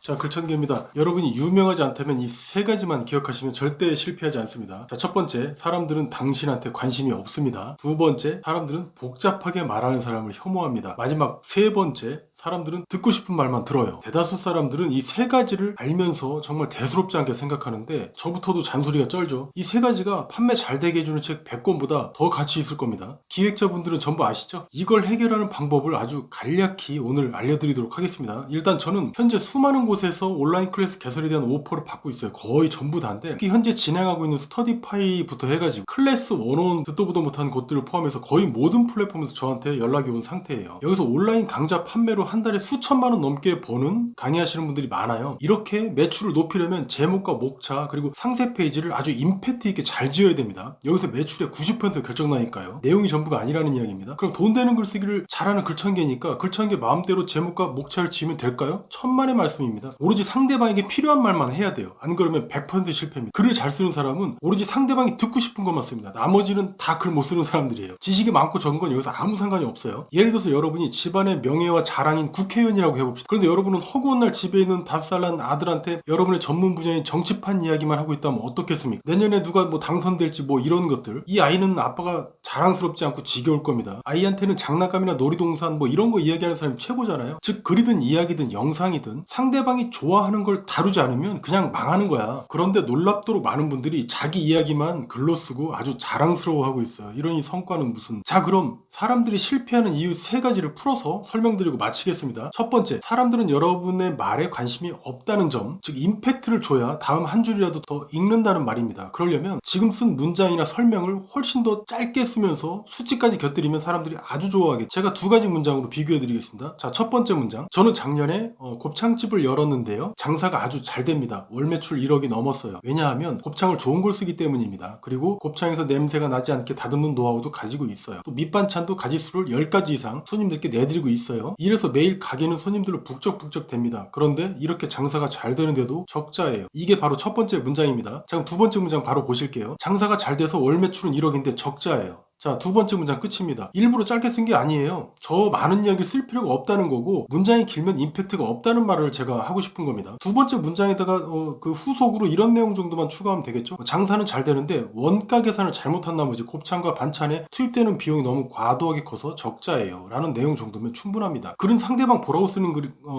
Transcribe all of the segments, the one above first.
자, 글천개입니다. 여러분이 유명하지 않다면 이 세 가지만 기억하시면 절대 실패하지 않습니다. 자, 첫 번째, 사람들은 당신한테 관심이 없습니다. 두 번째, 사람들은 복잡하게 말하는 사람을 혐오합니다. 마지막 세 번째, 사람들은 듣고 싶은 말만 들어요. 대다수 사람들은 이 세 가지를 알면서 정말 대수롭지 않게 생각하는데 저부터도 잔소리가 쩔죠. 이 세 가지가 판매 잘 되게 해주는 책 100권보다 더 가치 있을 겁니다. 기획자분들은 전부 아시죠? 이걸 해결하는 방법을 아주 간략히 오늘 알려드리도록 하겠습니다. 일단 저는 현재 수많은 곳에서 온라인 클래스 개설에 대한 오퍼를 받고 있어요. 거의 전부 다인데 특히 현재 진행하고 있는 스터디파이부터 해가지고 클래스 101 듣도 보도 못한 곳들을 포함해서 거의 모든 플랫폼에서 저한테 연락이 온 상태예요. 여기서 온라인 강좌 판매로 한 달에 수천만 원 넘게 버는 강의하시는 분들이 많아요. 이렇게 매출을 높이려면 제목과 목차 그리고 상세 페이지를 아주 임팩트 있게 잘 지어야 됩니다. 여기서 매출의 90% 결정나니까요. 내용이 전부가 아니라는 이야기입니다. 그럼 돈 되는 글쓰기를 잘하는 글천개니까 글천개 마음대로 제목과 목차를 지으면 될까요? 천만의 말씀입니다. 오로지 상대방에게 필요한 말만 해야 돼요. 안 그러면 100% 실패입니다. 글을 잘 쓰는 사람은 오로지 상대방이 듣고 싶은 것만 씁니다. 나머지는 다 글 못 쓰는 사람들이에요. 지식이 많고 적은 건 여기서 아무 상관이 없어요. 예를 들어서 여러분이 집안의 명예와 자랑인 국회의원이라고 해봅시다. 그런데 여러분은 허구한 날 집에 있는 5살 난 아들한테 여러분의 전문 분야인 정치판 이야기만 하고 있다면 어떻겠습니까? 내년에 누가 뭐 당선될지 뭐 이런 것들, 이 아이는 아빠가 자랑스럽지 않고 지겨울 겁니다. 아이한테는 장난감이나 놀이동산 뭐 이런 거 이야기하는 사람이 최고잖아요. 즉 글이든 이야기든 영상이든 상대방이 좋아하는 걸 다루지 않으면 그냥 망하는 거야. 그런데 놀랍도록 많은 분들이 자기 이야기만 글로 쓰고 아주 자랑스러워하고 있어요. 이러니 성과는 무슨. 자, 그럼 사람들이 실패하는 이유 세 가지를 풀어서 설명드리고 마치겠습니다. 첫 번째, 사람들은 여러분의 말에 관심이 없다는 점, 즉 임팩트를 줘야 다음 한 줄이라도 더 읽는다는 말입니다. 그러려면 지금 쓴 문장이나 설명을 훨씬 더 짧게 쓰면서 수치까지 곁들이면 사람들이 아주 좋아하겠죠. 제가 두 가지 문장으로 비교해 드리겠습니다. 자, 첫 번째 문장. 저는 작년에 곱창집을 열었는데요. 장사가 아주 잘 됩니다. 월 매출 1억이 넘었어요. 왜냐하면 곱창을 좋은 걸 쓰기 때문입니다. 그리고 곱창에서 냄새가 나지 않게 다듬는 노하우도 가지고 있어요. 또 밑반찬도 가지수를 10가지 이상 손님들께 내드리고 있어요. 이래서 매일 가게는 손님들로 북적북적 됩니다. 그런데 이렇게 장사가 잘 되는데도 적자예요. 이게 바로 첫 번째 문장입니다. 자, 그럼 두 번째 문장 바로 보실게요. 장사가 잘 돼서 월 매출은 1억인데 적자예요. 자, 두 번째 문장 끝입니다. 일부러 짧게 쓴 게 아니에요. 저 많은 이야기를 쓸 필요가 없다는 거고 문장이 길면 임팩트가 없다는 말을 제가 하고 싶은 겁니다. 두 번째 문장에다가 그 후속으로 이런 내용 정도만 추가하면 되겠죠. 장사는 잘 되는데 원가 계산을 잘못한 나머지 곱창과 반찬에 투입되는 비용이 너무 과도하게 커서 적자예요 라는 내용 정도면 충분합니다. 글은 상대방 보라고 쓰는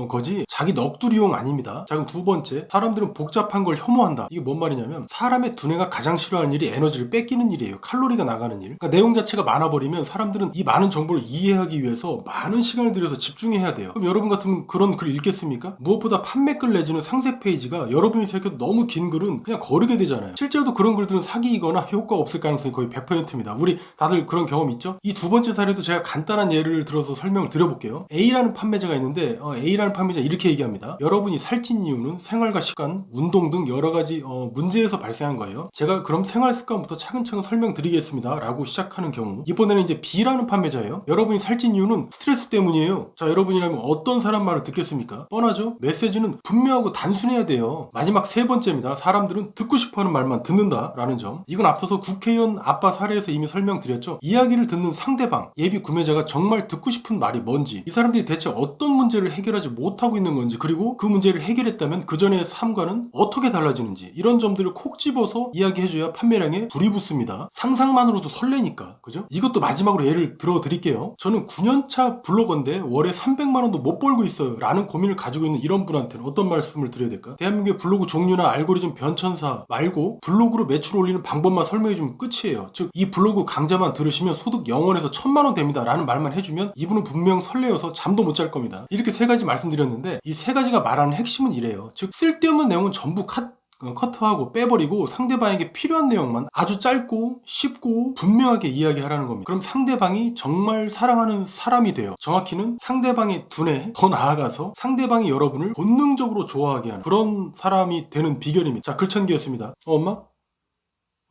거지 자기 넋두리용 아닙니다. 자, 그럼 두 번째, 사람들은 복잡한 걸 혐오한다. 이게 뭔 말이냐면 사람의 두뇌가 가장 싫어하는 일이 에너지를 뺏기는 일이에요. 칼로리가 나가는 일. 그러니까 내용 자체가 많아버리면 사람들은 이 많은 정보를 이해하기 위해서 많은 시간을 들여서 집중해야 돼요. 그럼 여러분 같으면 그런 글 읽겠습니까? 무엇보다 판매글 내지는 상세 페이지가 여러분이 생각해도 너무 긴 글은 그냥 거르게 되잖아요. 실제로도 그런 글들은 사기이거나 효과 없을 가능성이 거의 100%입니다. 우리 다들 그런 경험 있죠? 이 두 번째 사례도 제가 간단한 예를 들어서 설명을 드려볼게요. A라는 판매자가 있는데 A라는 판매자 이렇게 얘기합니다. 여러분이 살찐 이유는 생활과 식단, 운동 등 여러 가지 문제에서 발생한 거예요. 제가 그럼 생활 습관부터 차근차근 설명드리겠습니다 라고 시작하는 경우, 이번에는 이제 B라는 판매자예요. 여러분이 살찐 이유는 스트레스 때문이에요. 자, 여러분이라면 어떤 사람 말을 듣겠습니까? 뻔하죠? 메시지는 분명하고 단순해야 돼요. 마지막 세 번째입니다. 사람들은 듣고 싶어하는 말만 듣는다 라는 점. 이건 앞서서 국회의원 아빠 사례에서 이미 설명드렸죠. 이야기를 듣는 상대방, 예비 구매자가 정말 듣고 싶은 말이 뭔지, 이 사람들이 대체 어떤 문제를 해결하지 못하고 있는 건지, 그리고 그 문제를 해결했다면 그 전의 삶과는 어떻게 달라지는지, 이런 점들을 콕 집어서 이야기해줘야 판매량에 불이 붙습니다. 상상만으로도 설레니까, 그죠? 이것도 마지막으로 예를 들어 드릴게요. 저는 9년차 블로거인데 월에 300만 원도 못 벌고 있어요 라는 고민을 가지고 있는 이런 분한테는 어떤 말씀을 드려야 될까? 대한민국의 블로그 종류나 알고리즘 변천사 말고 블로그로 매출 올리는 방법만 설명해주면 끝이에요. 즉 이 블로그 강좌만 들으시면 소득 0원에서 1000만 원 됩니다 라는 말만 해주면 이분은 분명 설레어서 잠도 못 잘 겁니다. 이렇게 세 가지 말씀드렸는데 이 세 가지가 말하는 핵심은 이래요. 즉 쓸데없는 내용은 전부 커트하고 빼버리고 상대방에게 필요한 내용만 아주 짧고 쉽고 분명하게 이야기하라는 겁니다. 그럼 상대방이 정말 사랑하는 사람이 돼요. 정확히는 상대방의 두뇌, 더 나아가서 상대방이 여러분을 본능적으로 좋아하게 하는 그런 사람이 되는 비결입니다. 자, 글천기였습니다. 엄마?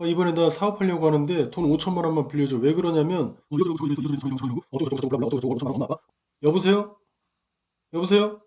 이번에 나 사업하려고 하는데 돈 5천만 원만 빌려줘. 왜 그러냐면 여보세요? 여보세요?